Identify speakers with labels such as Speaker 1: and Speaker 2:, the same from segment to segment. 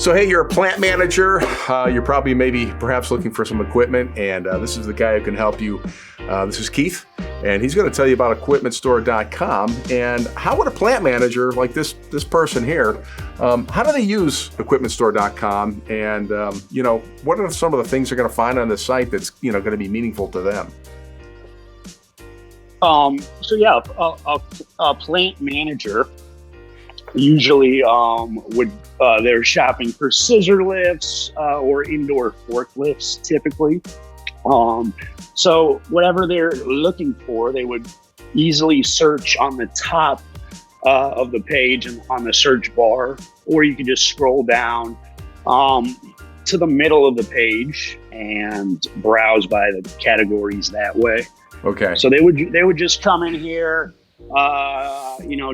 Speaker 1: So, hey, you're a plant manager. You're probably perhaps looking for some equipment, and this is the guy who can help you. This is Keith, and he's going to tell you about equipmentstore.com and how would a plant manager like this person here, how do they use equipmentstore.com, and what are some of the things they're going to find on the site that's going to be meaningful to them?
Speaker 2: A plant manager usually they're shopping for scissor lifts or indoor forklifts typically. So whatever they're looking for, they would easily search on the top of the page and on the search bar, or you could just scroll down to the middle of the page and browse by the categories that way.
Speaker 1: Okay.
Speaker 2: So they would just come in here,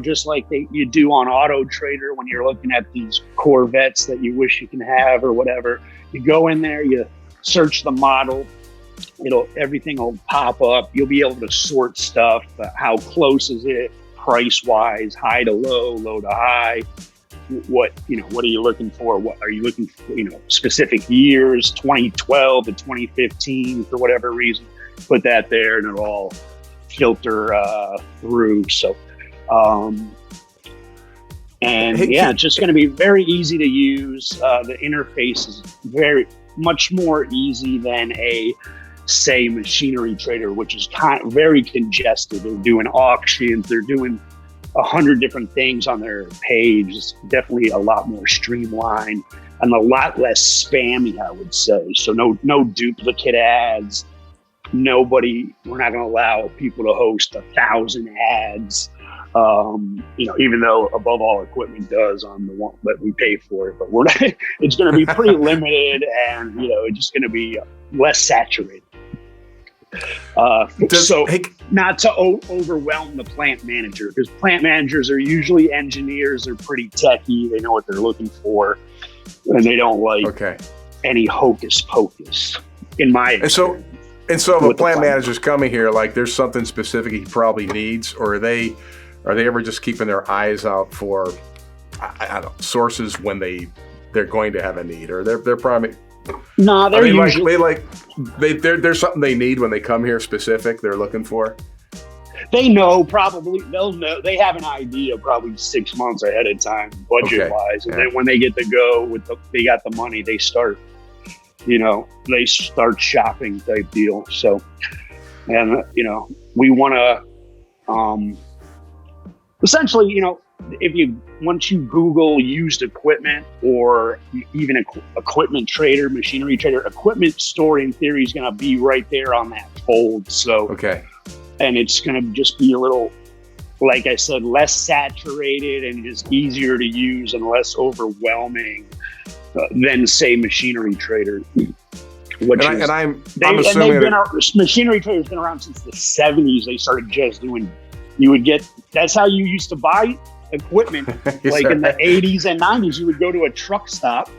Speaker 2: just like you do on Auto Trader when you're looking at these Corvettes that you wish you can have or whatever. You go in there, you search the model, everything will pop up. You'll be able to sort stuff. How close is it, price wise, high to low, low to high? What are you looking for? What are you looking for? Specific years, 2012 to 2015 for whatever reason. Put that there and it'll all filter through. So, it's just going to be very easy to use. The interface is very much more easy than say Machinery Trader, which is very congested. They're doing auctions. They're doing 100 different things on their page. It's definitely a lot more streamlined and a lot less spammy, I would say. So no duplicate ads. We're not going to allow people to host 1,000 ads, even though Above All Equipment does on the one that we pay for it, but it's going to be pretty limited and, it's just going to be less saturated. Not to overwhelm the plant manager, because plant managers are usually engineers. They're pretty techie. They know what they're looking for, and they don't like any hocus pocus, in my experience.
Speaker 1: And so if a plant manager's coming here, like there's something specific he probably needs, or are they ever just keeping their eyes out for, I don't know, sources when they're going to have a need, or they're probably...
Speaker 2: No, they're usually...
Speaker 1: There's something they need when they come here specific they're looking for?
Speaker 2: They know probably, they'll know, they have an idea probably 6 months ahead of time, budget-wise, and then when they get to go, they got the money, they start... they start shopping type deal. So, and, we want to, essentially, once you Google used equipment or even equipment trader, machinery trader, equipment store in theory is going to be right there on that fold. So, and it's going to just be a little, like I said, less saturated and just easier to use and less overwhelming than say Machinery Trader.
Speaker 1: I'm assuming
Speaker 2: Machinery Trader's been around since the 70s. They started just doing. That's how you used to buy equipment. Like in the 80s and 90s, you would go to a truck stop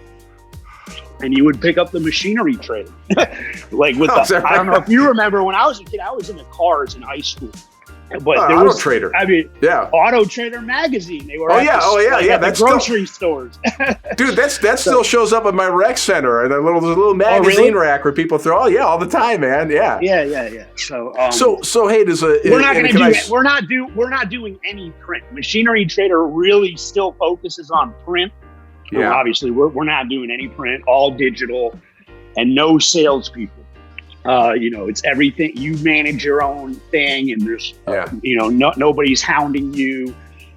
Speaker 2: and you would pick up the Machinery Trader. I don't know if you remember when I was a kid, I was into cars in high school. But there
Speaker 1: Auto
Speaker 2: was
Speaker 1: Trader.
Speaker 2: Auto Trader magazine. They were
Speaker 1: at
Speaker 2: the grocery stores.
Speaker 1: Dude, that still shows up at my rec center, and a little magazine rack where people throw. All the time, man. Yeah. So hey,
Speaker 2: we're not going to do it. We're not doing any print. Machinery Trader really still focuses on print.
Speaker 1: Yeah.
Speaker 2: Obviously, we're not doing any print. All digital, and no salespeople. It's everything. You manage your own thing, and there's, nobody's hounding you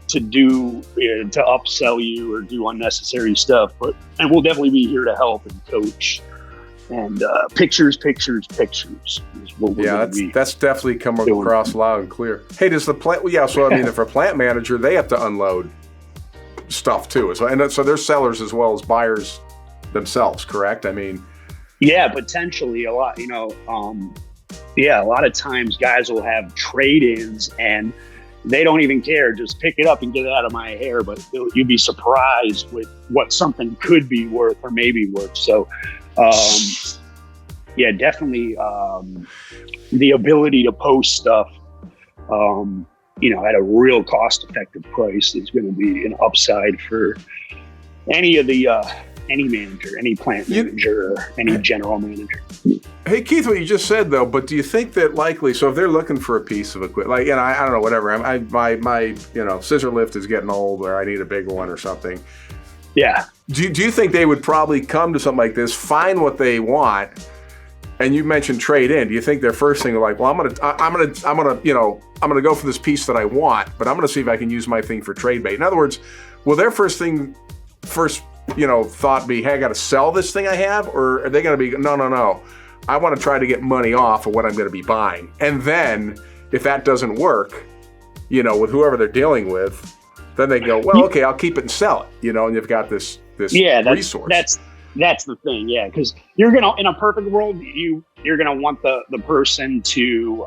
Speaker 2: to to upsell you or do unnecessary stuff. And we'll definitely be here to help and coach. And pictures is what we're
Speaker 1: that's definitely come across loud and clear. Hey, does the plant? If a plant manager, they have to unload stuff too. So they're sellers as well as buyers themselves, correct? I mean.
Speaker 2: Yeah, potentially a lot, a lot of times guys will have trade-ins and they don't even care. Just pick it up and get it out of my hair. But you'd be surprised with what something could be worth or maybe worth. So, definitely the ability to post stuff, at a real cost-effective price is going to be an upside for any of the any manager, any plant manager, or any general manager.
Speaker 1: Hey, Keith, what you just said though, but do you think that likely, so if they're looking for a piece of equipment, like, I don't know, whatever, my scissor lift is getting old, or I need a bigger one or something.
Speaker 2: Yeah.
Speaker 1: Do you think they would probably come to something like this, find what they want, and you mentioned trade in? Do you think their first thing are like, well, I'm gonna go for this piece that I want, but I'm gonna see if I can use my thing for trade bait? In other words, will their first thought be, hey, I got to sell this thing I have, or are they going to be, no, I want to try to get money off of what I'm going to be buying, and then if that doesn't work, with whoever they're dealing with, then they go, well, okay, I'll keep it and sell it, and you've got this resource.
Speaker 2: That's the thing, yeah, because you're gonna, in a perfect world, you're gonna want the person to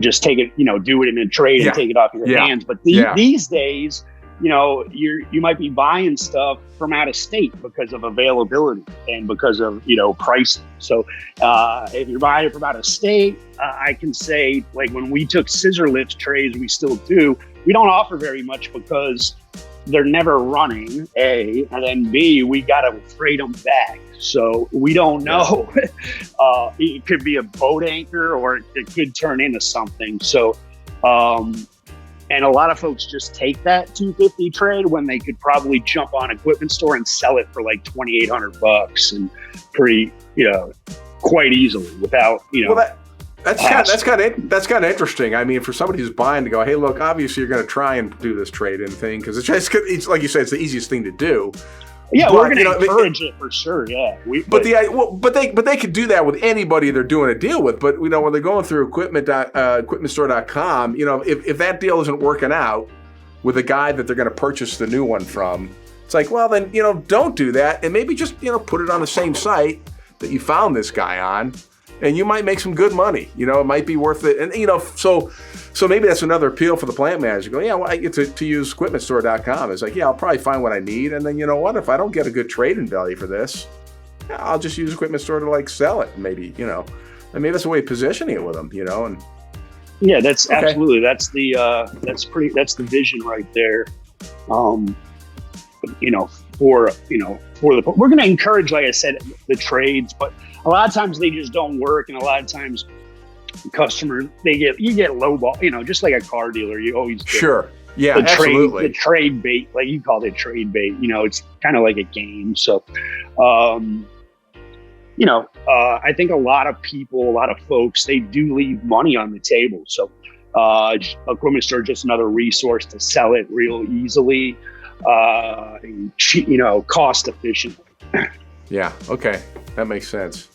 Speaker 2: just take it, do it in a trade and take it off your hands. But these days, you might be buying stuff from out of state because of availability and because of, pricing. So if you're buying it from out of state, I can say, like, when we took scissor lift trays, we still do, we don't offer very much because they're never running, A, and then B, we got to freight them back. So we don't know. It could be a boat anchor, or it could turn into something. So, and a lot of folks just take that $250 trade when they could probably jump on Equipment Store and sell it for like $2,800 and pretty, quite easily without,
Speaker 1: Well, that's kind of interesting. I mean, for somebody who's buying, to go, hey, look, obviously you're going to try and do this trade-in thing because it's like you said, it's the easiest thing to do.
Speaker 2: Yeah, but, we're going to encourage it for sure. Yeah,
Speaker 1: but they could do that with anybody they're doing a deal with. But when they're going through equipmentstore.com, if that deal isn't working out with a guy that they're going to purchase the new one from, it's like, well, then don't do that, and maybe just put it on the same site that you found this guy on. And you might make some good money. It might be worth it. And, so maybe that's another appeal for the plant manager. Go, yeah, well, I get to use equipmentstore.com. It's like, yeah, I'll probably find what I need. And then, you know what? If I don't get a good trade-in value for this, I'll just use Equipment Store to, like, sell it. Maybe, and maybe that's a way of positioning it with them, and.
Speaker 2: Yeah, that's okay. Absolutely. That's that's the vision right there. For we're going to encourage, like I said, the trades, but a lot of times they just don't work, and a lot of times customers you get low ball, just like a car dealer. You always get
Speaker 1: absolutely
Speaker 2: the trade bait, like you call it trade bait. It's kind of like a game. So, I think a lot of folks, they do leave money on the table. So, Equipment Store just another resource to sell it real easily, and cost efficiently.
Speaker 1: Yeah. Okay, that makes sense.